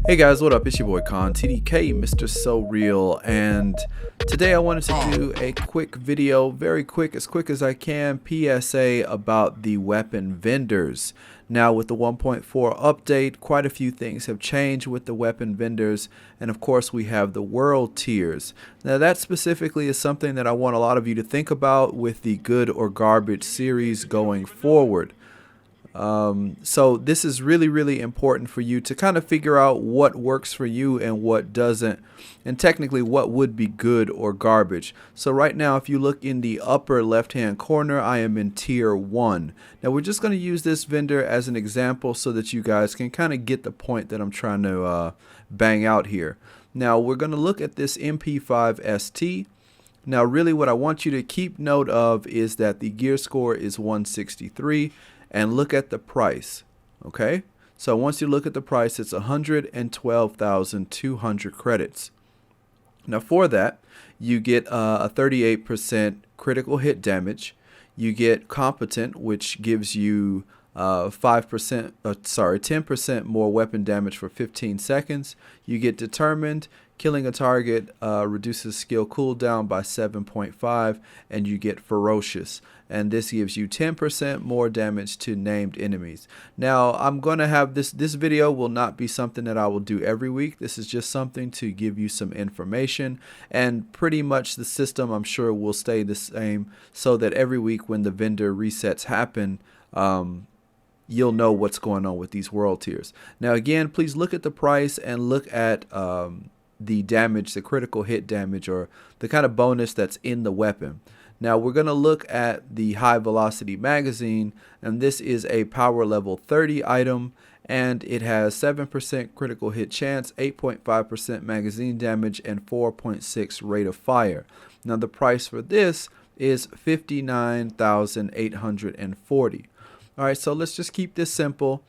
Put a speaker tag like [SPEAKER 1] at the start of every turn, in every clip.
[SPEAKER 1] Hey guys, what up? It's your boy Khan, TDK, Mr. So Real, and today I wanted to do a quick video, very quick, as quick as I can, PSA about the weapon vendors. Now with the 1.4 update, quite a few things have changed with the weapon vendors, and of course we have the world tiers. Now that specifically is something that I want a lot of you to think about with the good or garbage series going forward. So this is really important for you to kind of figure out what works for you and what doesn't, and technically what would be good or garbage. So right now, if you look in the upper left hand corner, I am in tier 1. Now we're just going to use this vendor as an example so that you guys can kind of get the point that I'm trying to bang out here. Now we're going to look at this MP5 ST. Now really what I want you to keep note of is that the gear score is 163. And look at the price. Okay, so once you look at the price, it's 112,200 credits. Now for that, you get a 38% critical hit damage. You get competent, which gives you 10% more weapon damage for 15 seconds. You get determined. Killing a target reduces skill cooldown by 7.5, and you get ferocious, and this gives you 10% more damage to named enemies. Now I'm going to have this video will not be something that I will do every week. This is just something to give you some information, and pretty much the system I'm sure will stay the same, so that every week when the vendor resets happen, you'll know what's going on with these world tiers. Now again, please look at the price and look at the damage, the critical hit damage, or the kind of bonus that's in the weapon. Now we're going to look at the high velocity magazine, and this is a power level 30 item, and it has 7% critical hit chance, 8.5% magazine damage, and 4.6 rate of fire. Now the price for this is 59,840. All right, so let's just keep this simple.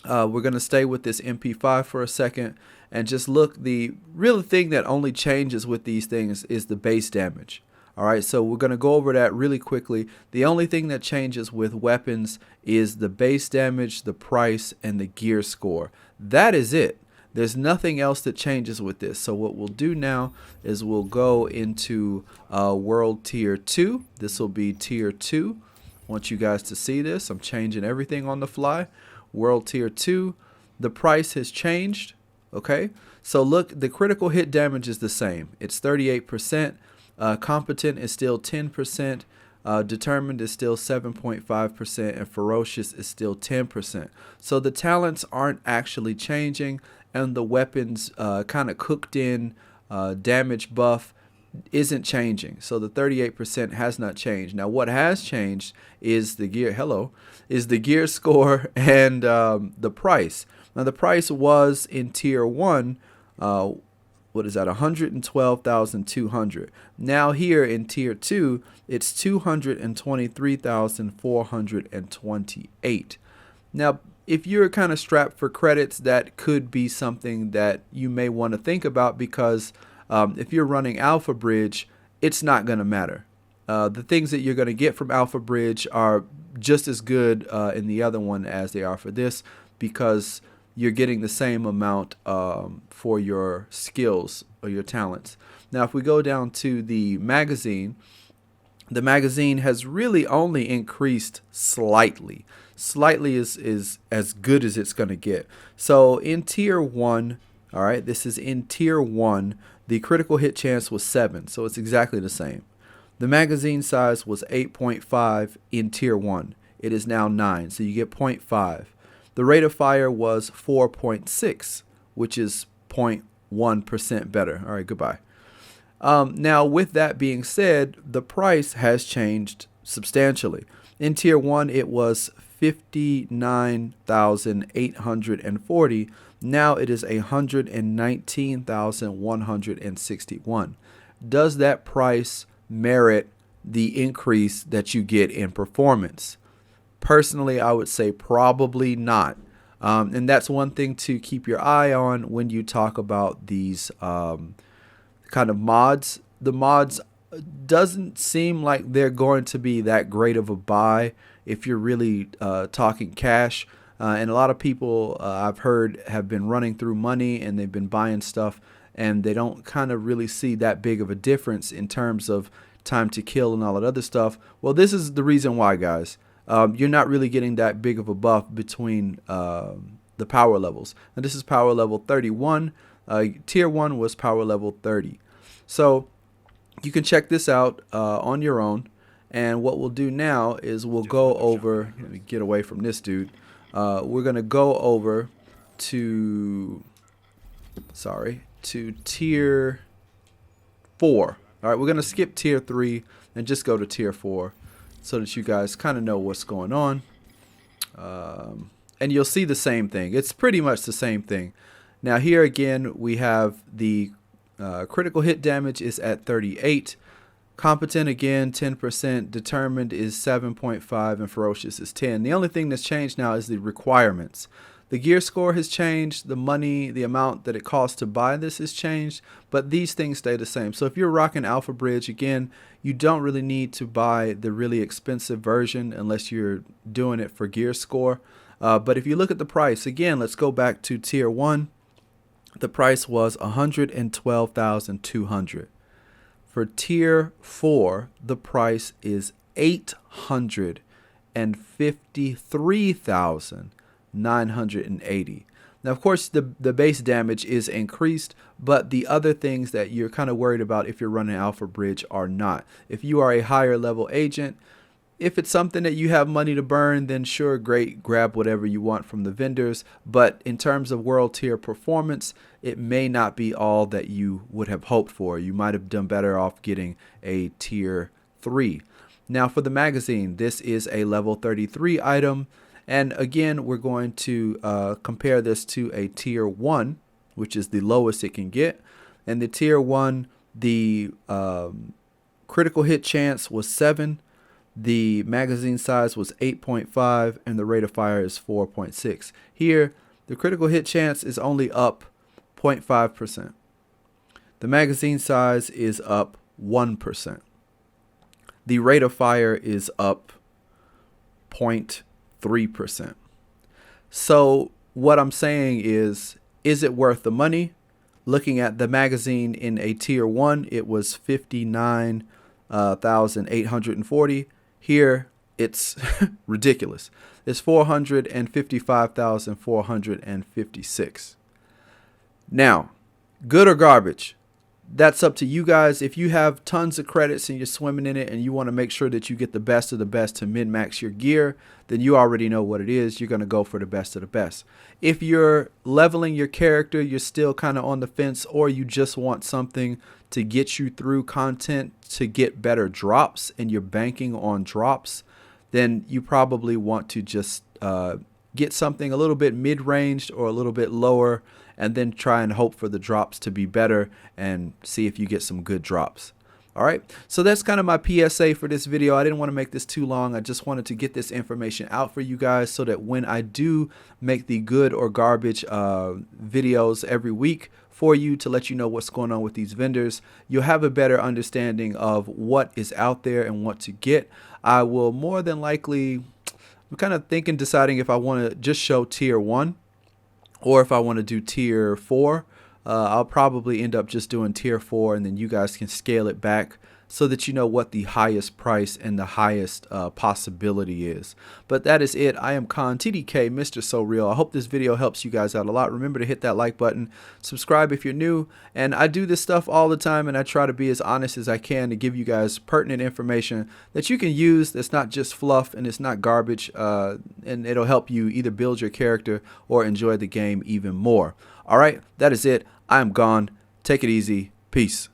[SPEAKER 1] We're going to stay with this MP5 for a second and just look. The real thing that only changes with these things is the base damage. All right, so we're going to go over that really quickly. The only thing that changes with weapons is the base damage, the price, and the gear score. That is it. There's nothing else that changes with this. So what we'll do now is we'll go into World Tier 2. This will be Tier 2. I want you guys to see this. I'm changing everything on the fly. World Tier 2, the price has changed. Okay, so look, the critical hit damage is the same. It's 38%. Competent is still 10%. Determined is still 7.5%, and ferocious is still 10%. So the talents aren't actually changing, and the weapons kind of cooked in damage buff isn't changing. So the 38% has not changed. Now what has changed is the gear score and the price. Now the price was in tier 1, what is that, 112,200. Now here in tier 2, it's 223,428. Now if you're kind of strapped for credits, that could be something that you may want to think about, because if you're running Alpha Bridge, it's not going to matter. The things that you're going to get from Alpha Bridge are just as good in the other one as they are for this, because you're getting the same amount for your skills or your talents. Now, if we go down to the magazine has really only increased slightly. Slightly is as good as it's going to get. So in tier 1, all right, this is in tier 1, the critical hit chance was 7, so it's exactly the same. The magazine size was 8.5 in tier 1. It is now 9, so you get 0.5. The rate of fire was 4.6, which is 0.1% better. All right, goodbye. Now, with that being said, the price has changed substantially. In tier 1, it was 59,840. Now it is 119,161. Does that price merit the increase that you get in performance? Personally, I would say probably not. And that's one thing to keep your eye on when you talk about these kind of mods. The mods doesn't seem like they're going to be that great of a buy if you're really talking cash. And a lot of people I've heard have been running through money and they've been buying stuff, and they don't kind of really see that big of a difference in terms of time to kill and all that other stuff. Well, this is the reason why, guys. You're not really getting that big of a buff between the power levels. And this is power level 31. Tier 1 was power level 30. So you can check this out on your own. And what we'll do now is we'll go over, let me get away from this dude. We're going to go over to tier 4. All right, we're going to skip tier 3 and just go to tier 4 so that you guys kind of know what's going on. And you'll see the same thing. It's pretty much the same thing. Now here again, we have the critical hit damage is at 38. Competent again 10%, determined is 7.5, and ferocious is 10. The only thing that's changed now is the requirements. The gear score has changed, the money, the amount that it costs to buy this has changed, but these things stay the same. So if you're rocking Alpha Bridge, again, you don't really need to buy the really expensive version unless you're doing it for gear score. But if you look at the price, again, let's go back to tier 1. The price was $112,200. For tier 4, the price is $853,980. Now, of course, the base damage is increased, but the other things that you're kind of worried about if you're running Alpha Bridge are not. If you are a higher level agent, if it's something that you have money to burn, then sure, great, grab whatever you want from the vendors. But in terms of world tier performance, it may not be all that you would have hoped for. You might have done better off getting a tier 3. Now for the magazine, this is a level 33 item. And again, we're going to compare this to a tier 1, which is the lowest it can get. And the tier 1, the critical hit chance was 7. The magazine size was 8.5 and the rate of fire is 4.6. Here, the critical hit chance is only up 0.5%. The magazine size is up 1%. The rate of fire is up 0.3%. So what I'm saying is it worth the money? Looking at the magazine in a tier 1, it was 59,840. Here, it's ridiculous. It's 455,456. Now, good or garbage? That's up to you guys. If you have tons of credits and you're swimming in it and you want to make sure that you get the best of the best to min-max your gear, then you already know what it is. You're going to go for the best of the best. If you're leveling your character, you're still kind of on the fence, or you just want something to get you through content to get better drops and you're banking on drops, then you probably want to just get something a little bit mid-ranged or a little bit lower, and then try and hope for the drops to be better and see if you get some good drops. All right, so that's kind of my PSA for this video. I didn't want to make this too long. I just wanted to get this information out for you guys so that when I do make the good or garbage videos every week for you to let you know what's going on with these vendors, you'll have a better understanding of what is out there and what to get. I will more than likely, I'm kind of deciding if I want to just show tier 1 or if I want to do tier 4. I'll probably end up just doing tier 4, and then you guys can scale it back so that you know what the highest price and the highest possibility is. But that is it. I am Khan, TDK, Mr. So Real. I hope this video helps you guys out a lot. Remember to hit that like button, subscribe if you're new, and I do this stuff all the time, and I try to be as honest as I can to give you guys pertinent information that you can use that's not just fluff and it's not garbage, and it'll help you either build your character or enjoy the game even more. All right, that is it. I'm gone. Take it easy. Peace.